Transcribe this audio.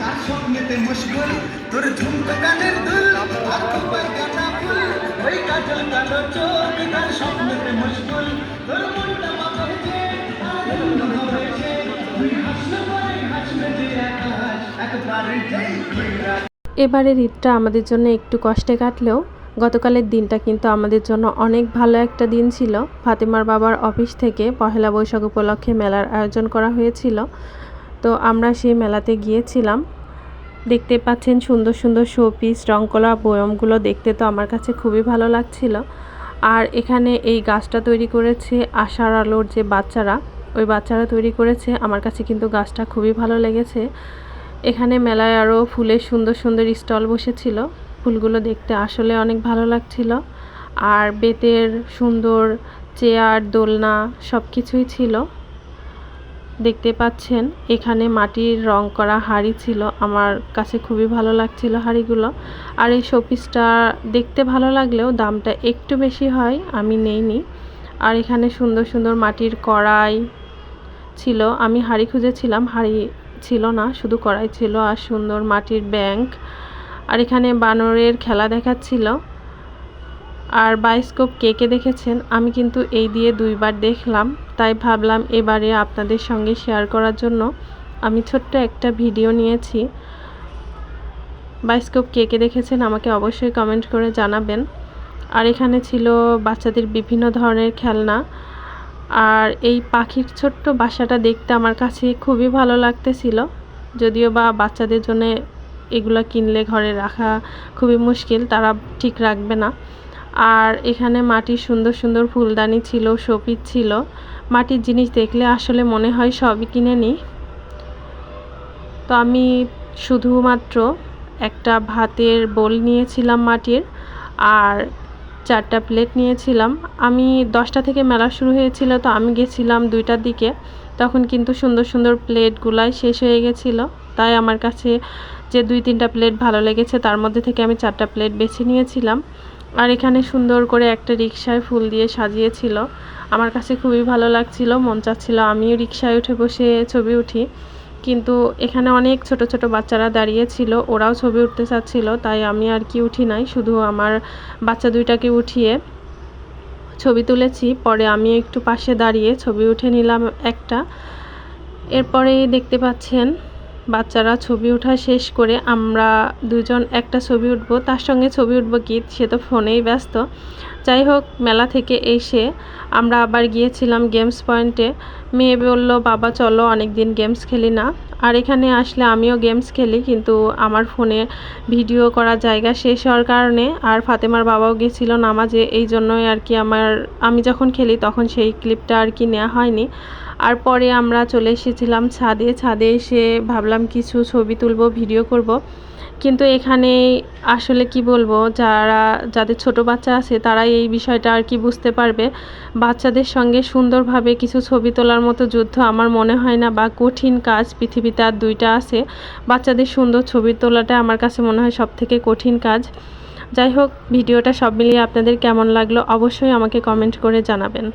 তার স্বপ্নেতে মশগুল তোর ঝুমকা গানের দুল আর খোপায় গাঁদা ফুল ওই কাজল কালো চোখ তার স্বপ্নেতে মশগুল তোর মনটা মাথায় আনন্দ হয়েছে তুই হাসলে পরে হাসবে যে আকাশ একবারে এবারের ঈদটা আমাদের জন্য একটু কষ্টে কাটলেও গতকালের দিনটা কিন্তু আমাদের জন্য অনেক ভালো একটা দিন ছিল। ফাতেমার বাবার অফিস থেকে পহেলা বৈশাখ উপলক্ষে মেলার আয়োজন করা হয়েছিল, তো আমরা সেই মেলাতে গিয়েছিলাম। দেখতে পাচ্ছেন সুন্দর সুন্দর শোপিস রংকলা বয়মগুলো, দেখতে তো আমার কাছে খুবই ভালো লাগছিল। আর এখানে এই গাছটা তৈরি করেছে আশার আলোর যে বাচ্চারা, ওই বাচ্চারা তৈরি করেছে। আমার কাছে কিন্তু গাছটা খুবই ভালো লেগেছে। এখানে মেলায় আরও ফুলের সুন্দর সুন্দর স্টল বসেছিল, ফুলগুলো দেখতে আসলে অনেক ভালো লাগছিল। আর বেতের সুন্দর চেয়ার দোলনা সব কিছুই ছিল। দেখতে পাচ্ছেন এখানে মাটির রং করা হাড়ি ছিল, আমার কাছে খুবই ভালো লাগছিল হাড়িগুলো। আর এই শোপিসটা দেখতে ভালো লাগলেও দামটা একটু বেশি হয়, আমি নেইনি। আর এখানে সুন্দর সুন্দর মাটির কড়াই ছিল, আমি হাড়ি খুঁজেছিলাম, হাড়ি ছিল না, শুধু কড়াই ছিল। আর সুন্দর মাটির ব্যাংক। আর এখানে বানরের খেলা দেখাচ্ছিল। আর বায়োস্কোপ কে কে দেখেছেন, আমি কিন্তু এই দিয়ে 2বার দেখলাম, তাই ভাবলাম এবারে আপনাদের সঙ্গে শেয়ার করার জন্য আমি ছোট্ট একটা ভিডিও নিয়েছি। বায়োস্কোপ কে কে দেখেছেন আমাকে অবশ্যই কমেন্ট করে জানাবেন। আর এখানে ছিল বাচ্চাদের বিভিন্ন ধরনের খেলনা। আর এই পাখির ছোট্ট বাসাটা দেখতে আমার কাছে খুবই ভালো লাগতেছিল, যদিও বা বাচ্চাদের জন্য এগুলো কিনলে ঘরে রাখা খুবই মুশকিল, তারা ঠিক রাখবে না। আর এখানে মাটির সুন্দর সুন্দর ফুলদানি ছিল, শোপিস ছিল। মাটির জিনিস দেখলে আসলে মনে হয় সবই কিনে নিই। তো আমি শুধুমাত্র একটা ভাতের বোল নিয়েছিলাম মাটির, আর 4টা প্লেট নিয়েছিলাম। আমি 10টা থেকে মেলা শুরু হয়েছিল, তো আমি গেছিলাম 2টার দিকে, তখন কিন্তু সুন্দর সুন্দর প্লেটগুলাই শেষ হয়ে গেছিলো। তাই আমার কাছে যে 2-3টা প্লেট ভালো লেগেছে, তার মধ্যে থেকে আমি 4টা প্লেট বেছে নিয়েছিলাম। আর এখানে সুন্দর করে একটা রিকশায় ফুল দিয়ে সাজিয়েছিল, আমার কাছে খুবই ভালো লাগছিল। মন চাচ্ছিল আমিও রিকশায় উঠে বসে ছবি উঠি, কিন্তু এখানে অনেক ছোট ছোট বাচ্চারা দাঁড়িয়ে ছিল, ওরাও ছবি উঠতে চাচ্ছিল, তাই আমি আর কি উঠি নাই, শুধু আমার বাচ্চা 2টাকে উঠিয়ে ছবি তুলেছি। পরে আমি একটু পাশে দাঁড়িয়ে ছবি উঠে নিলাম একটা। এরপরে দেখতে পাচ্ছেন বাচ্চারা ছবি ওঠা শেষ করে আমরা 2জন একটা ছবি উঠবো, তার সঙ্গে ছবি উঠবো কি, সে তো ফোনেই ব্যস্ত। যাই হোক, মেলা থেকে এসে আমরা আবার গিয়েছিলাম গেমস পয়েন্টে। মেয়ে বলল বাবা চলো, অনেক দিন গেমস খেলি না। আর এখানে আসলে আমিও গেমস খেলি, কিন্তু আমার ফোনে ভিডিও করার জায়গা শেষ হওয়ার কারণে, আর ফাতেমার বাবাও গেছিলো নামাজে, এই জন্যই আর কি আমি যখন খেলি তখন সেই ক্লিপটা আর কি নেওয়া হয়নি। আর পরে আমরা চলে এসেছিলাম ছাদে এসে ভাবলাম কিছু ছবি তুলবো, ভিডিও করব। কিন্তু এখানে আসলে কি বলবো, যাদের ছোট বাচ্চা আছে তারাই এই বিষয়টা আর কি বুঝতে পারবে। বাচ্চাদের সঙ্গে সুন্দরভাবে কিছু ছবি তোলার মতো যুদ্ধ আমার মনে হয় না, বা কঠিন কাজ পৃথিবীতে আর 2টা আছে। বাচ্চাদের সুন্দর ছবি তোলাটা আমার কাছে মনে হয় সবথেকে কঠিন কাজ। যাই হোক, ভিডিওটা সব মিলিয়ে আপনাদের কেমন লাগলো অবশ্যই আমাকে কমেন্ট করে জানাবেন।